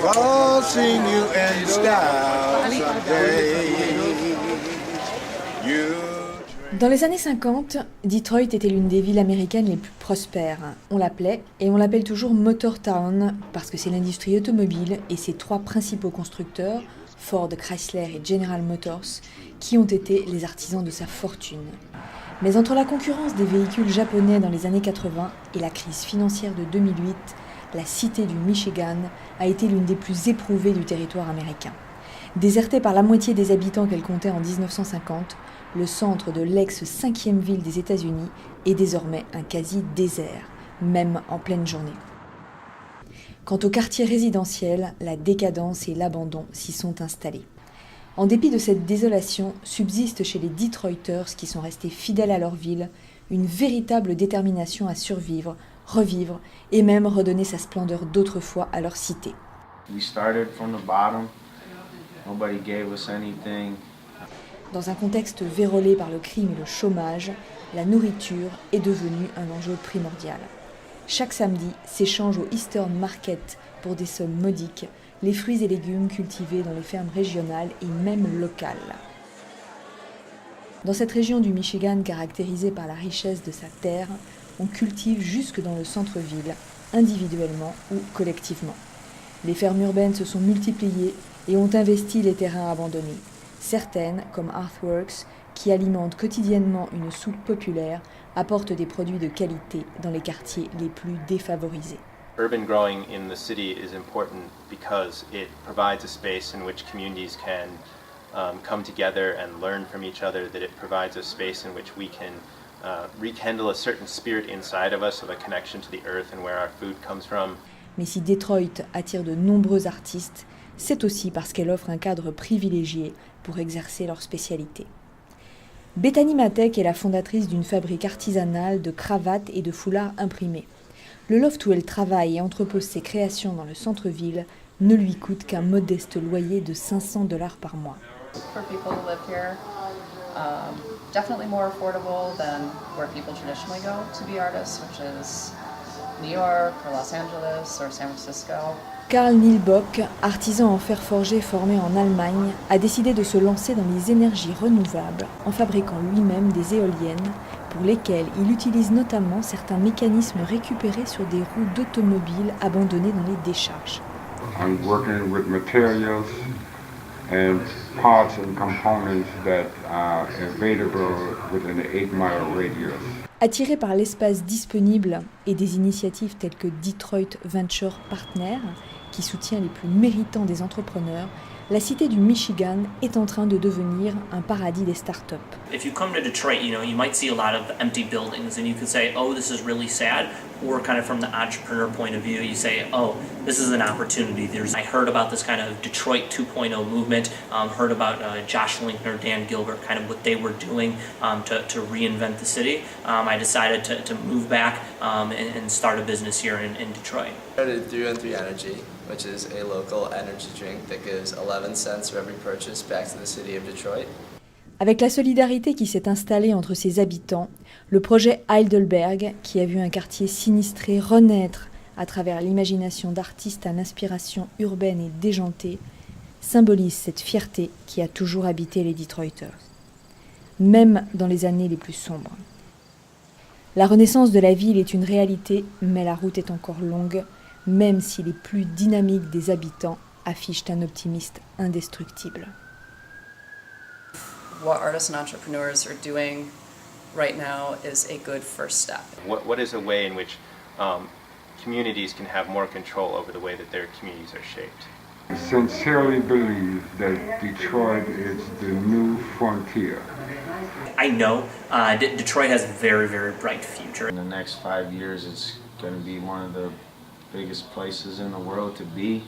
Waltzing you in style someday. You. Dans les années 50, Detroit était l'une des villes américaines les plus prospères. On l'appelait, et on l'appelle toujours Motor Town, parce que c'est l'industrie automobile et ses trois principaux constructeurs, Ford, Chrysler et General Motors, qui ont été les artisans de sa fortune. Mais entre la concurrence des véhicules japonais dans les années 80 et la crise financière de 2008, la cité du Michigan a été l'une des plus éprouvées du territoire américain. Désertée par la moitié des habitants qu'elle comptait en 1950, le centre de l'ex-5e ville des États-Unis est désormais un quasi-désert, même en pleine journée. Quant au quartier résidentiel, la décadence et l'abandon s'y sont installés. En dépit de cette désolation, subsiste chez les Detroiters qui sont restés fidèles à leur ville, une véritable détermination à survivre, revivre et même redonner sa splendeur d'autrefois à leur cité. We started from the bottom. Nobody gave us anything. Dans un contexte vérolé par le crime et le chômage, la nourriture est devenue un enjeu primordial. Chaque samedi s'échangent au Eastern Market pour des sommes modiques les fruits et légumes cultivés dans les fermes régionales et même locales. Dans cette région du Michigan caractérisée par la richesse de sa terre, on cultive jusque dans le centre-ville, individuellement ou collectivement. Les fermes urbaines se sont multipliées et ont investi les terrains abandonnés. Certaines, comme Arthworks, qui alimentent quotidiennement une soupe populaire, apportent des produits de qualité dans les quartiers les plus défavorisés. Urban growing in the city is important because it provides a space in which communities can come together and learn from each other, that it provides a space in which we can rekindle a certain spirit inside of us of a connection to the earth and where our food comes from. Mais si Detroit attire de nombreux artistes, c'est aussi parce qu'elle offre un cadre privilégié pour exercer leur spécialité. Bethany Matek est la fondatrice d'une fabrique artisanale de cravates et de foulards imprimés. Le loft où elle travaille et entrepose ses créations dans le centre-ville ne lui coûte qu'un modeste loyer de $500 par mois. For people who live here, definitely more affordable than where people traditionally go to be artists, which is New York or Los Angeles or San Francisco. Karl Nielbock, artisan en fer forgé formé en Allemagne, a décidé de se lancer dans les énergies renouvelables en fabriquant lui-même des éoliennes pour lesquelles il utilise notamment certains mécanismes récupérés sur des roues d'automobiles abandonnées dans les décharges. I'm working with materials and parts and components that are available within an 8-mile radius. Attiré par l'espace disponible et des initiatives telles que Detroit Venture Partner, qui soutient les plus méritants des entrepreneurs, la cité du Michigan est en train de devenir un paradis des startups. If you come to Detroit, you might see a lot of empty buildings and you could say, oh, this is really sad. Or kind of from the entrepreneur point of view, you say, oh, this is an opportunity. I heard about this kind of Detroit 2.0 movement, heard about Josh Linkner, Dan Gilbert, kind of what they were doing to reinvent the city. I decided to move back and start a business here in Detroit. I started 313 Energy, which is a local energy drink that gives 11 cents for every purchase back to the city of Detroit. Avec la solidarité qui s'est installée entre ses habitants, le projet Heidelberg, qui a vu un quartier sinistré renaître à travers l'imagination d'artistes à l'inspiration urbaine et déjantée, symbolise cette fierté qui a toujours habité les Detroiters, même dans les années les plus sombres. La renaissance de la ville est une réalité, mais la route est encore longue, même si les plus dynamiques des habitants affichent un optimisme indestructible. What artists and entrepreneurs are doing right now is a good first step. What is a way in which communities can have more control over the way that their communities are shaped? I sincerely believe that Detroit is the new frontier. I know Detroit has a very, very bright future. In the next 5 years, it's going to be one of the biggest places in the world to be.